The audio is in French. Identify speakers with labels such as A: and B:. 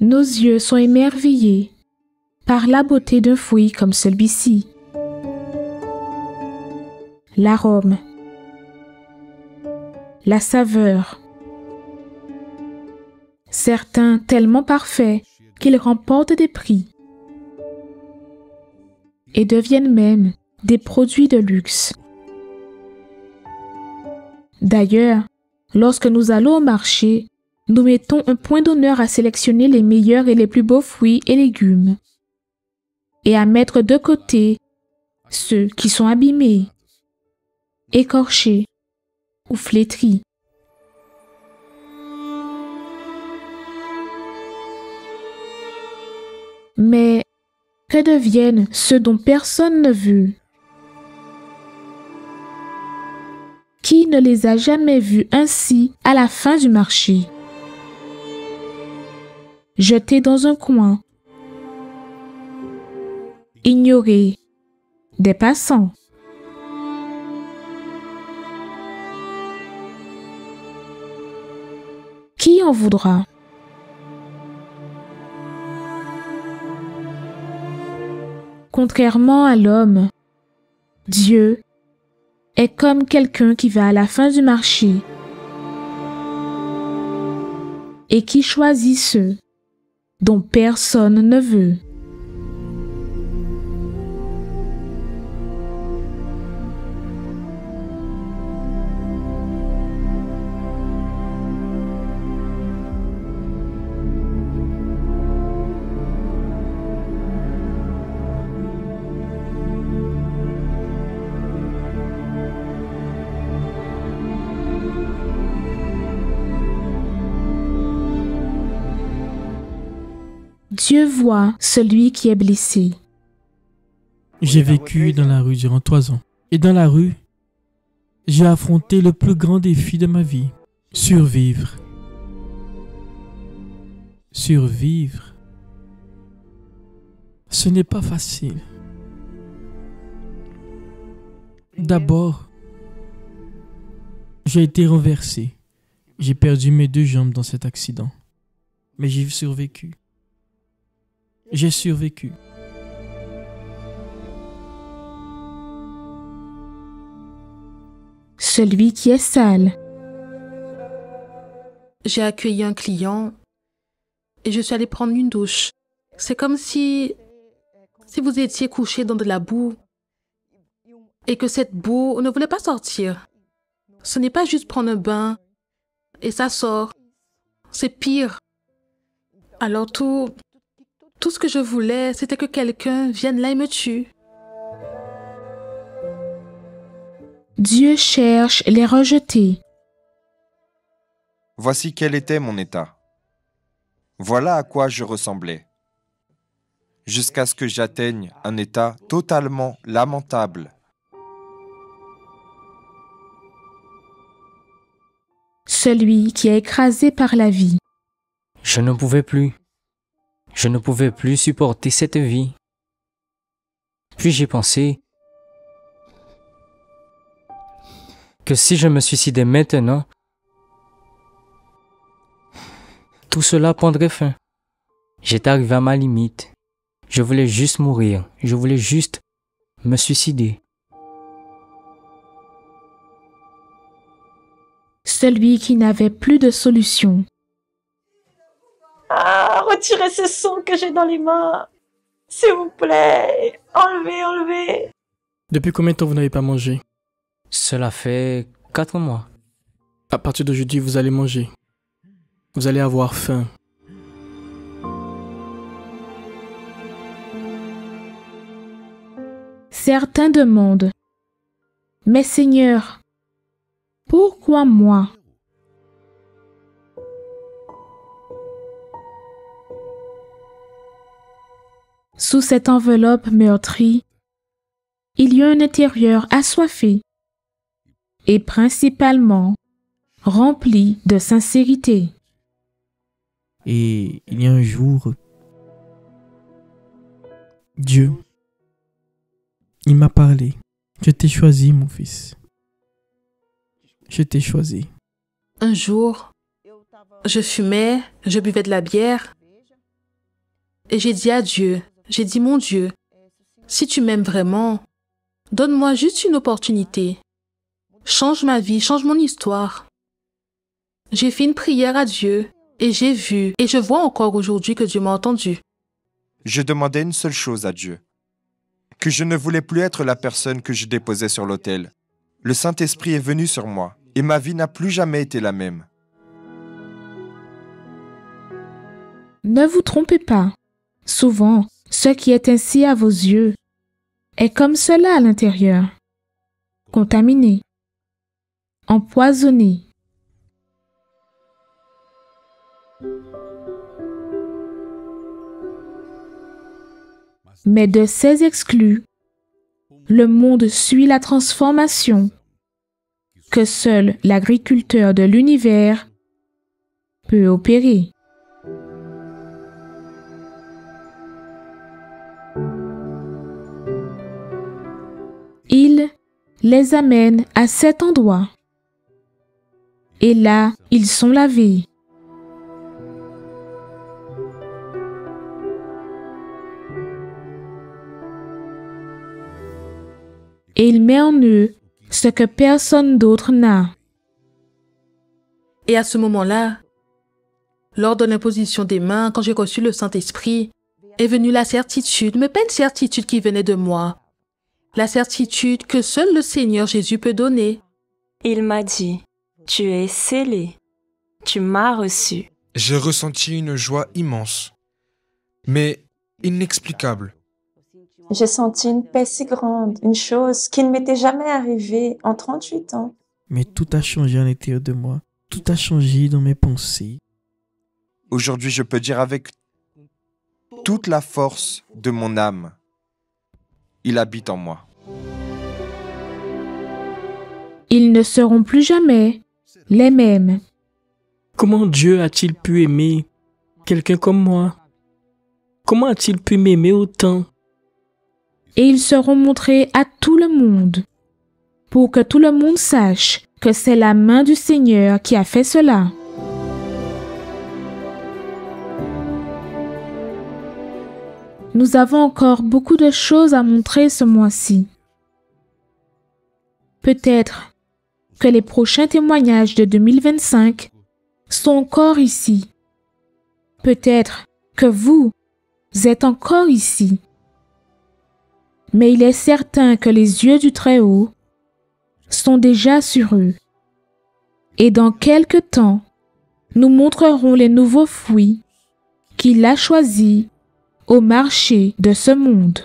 A: Nos yeux sont émerveillés par la beauté d'un fruit comme celui-ci. L'arôme, la saveur, certains tellement parfaits qu'ils remportent des prix et deviennent même des produits de luxe. D'ailleurs, lorsque nous allons au marché, nous mettons un point d'honneur à sélectionner les meilleurs et les plus beaux fruits et légumes et à mettre de côté ceux qui sont abîmés, écorchés ou flétris. Mais que deviennent ceux dont personne ne veut? Qui ne les a jamais vus ainsi à la fin du marché? Jetés dans un coin, ignorés des passants. Qui en voudra? Contrairement à l'homme, Dieu est comme quelqu'un qui va à la fin du marché et qui choisit ceux dont personne ne veut. Dieu voit celui qui est blessé.
B: J'ai vécu dans la rue durant 3 ans. Et dans la rue, j'ai affronté le plus grand défi de ma vie. Survivre. Survivre. Ce n'est pas facile. D'abord, j'ai été renversé. J'ai perdu mes 2 jambes dans cet accident. Mais j'ai survécu. J'ai survécu.
A: Celui qui est sale.
C: J'ai accueilli un client et je suis allée prendre une douche. C'est comme si vous étiez couché dans de la boue et que cette boue ne voulait pas sortir. Ce n'est pas juste prendre un bain et ça sort. C'est pire. Alors tout ce que je voulais, c'était que quelqu'un vienne là et me tue.
A: Dieu cherche les rejetés.
D: Voici quel était mon état. Voilà à quoi je ressemblais. Jusqu'à ce que j'atteigne un état totalement lamentable.
A: Celui qui est écrasé par la vie.
E: Je ne pouvais plus. Je ne pouvais plus supporter cette vie. Puis j'ai pensé que si je me suicidais maintenant, tout cela prendrait fin. J'étais arrivé à ma limite. Je voulais juste mourir. Je voulais juste me suicider.
A: Celui qui n'avait plus de solution.
F: Ah, retirez ce sang que j'ai dans les mains. S'il vous plaît. Enlevez.
B: Depuis combien de temps vous n'avez pas mangé?
E: Cela fait 4 mois.
B: À partir d'aujourd'hui, vous allez manger. Vous allez avoir faim.
A: Certains demandent, « Mais Seigneur, pourquoi moi ?» Sous cette enveloppe meurtrie, il y a un intérieur assoiffé et principalement rempli de sincérité.
B: Et il y a un jour, Dieu, il m'a parlé. Je t'ai choisi, mon fils. Je t'ai choisi.
C: Un jour, je fumais, je buvais de la bière Et j'ai dit à Dieu, j'ai dit, mon Dieu, si tu m'aimes vraiment, donne-moi juste une opportunité. Change ma vie, change mon histoire. J'ai fait une prière à Dieu et j'ai vu et je vois encore aujourd'hui que Dieu m'a entendu.
D: Je demandais une seule chose à Dieu, que je ne voulais plus être la personne que je déposais sur l'autel. Le Saint-Esprit est venu sur moi et ma vie n'a plus jamais été la même.
A: Ne vous trompez pas. Souvent, ce qui est ainsi à vos yeux est comme cela à l'intérieur. Contaminé, empoisonné. Mais de ces exclus, le monde suit la transformation que seul l'agriculteur de l'univers peut opérer. Il les amène à cet endroit. Et là, ils sont lavés. Et il met en eux ce que personne d'autre n'a.
C: Et à ce moment-là, lors de l'imposition des mains, quand j'ai reçu le Saint-Esprit, est venue la certitude, mais pas une certitude qui venait de moi, la certitude que seul le Seigneur Jésus peut donner.
F: Il m'a dit, tu es scellé, tu m'as reçu.
G: J'ai ressenti une joie immense, mais inexplicable.
F: J'ai senti une paix si grande, une chose qui ne m'était jamais arrivée en 38 ans.
B: Mais tout a changé à l'intérieur de moi. Tout a changé dans mes pensées.
D: Aujourd'hui, je peux dire avec toute la force de mon âme, il habite en moi.
A: Ils ne seront plus jamais les mêmes.
B: Comment Dieu a-t-il pu aimer quelqu'un comme moi? Comment a-t-il pu m'aimer autant?
A: Et ils seront montrés à tout le monde, pour que tout le monde sache que c'est la main du Seigneur qui a fait cela. Nous avons encore beaucoup de choses à montrer ce mois-ci. Peut-être que les prochains témoignages de 2025 sont encore ici. Peut-être que vous êtes encore ici. Mais il est certain que les yeux du Très-Haut sont déjà sur eux. Et dans quelque temps, nous montrerons les nouveaux fruits qu'il a choisis au marché de ce monde.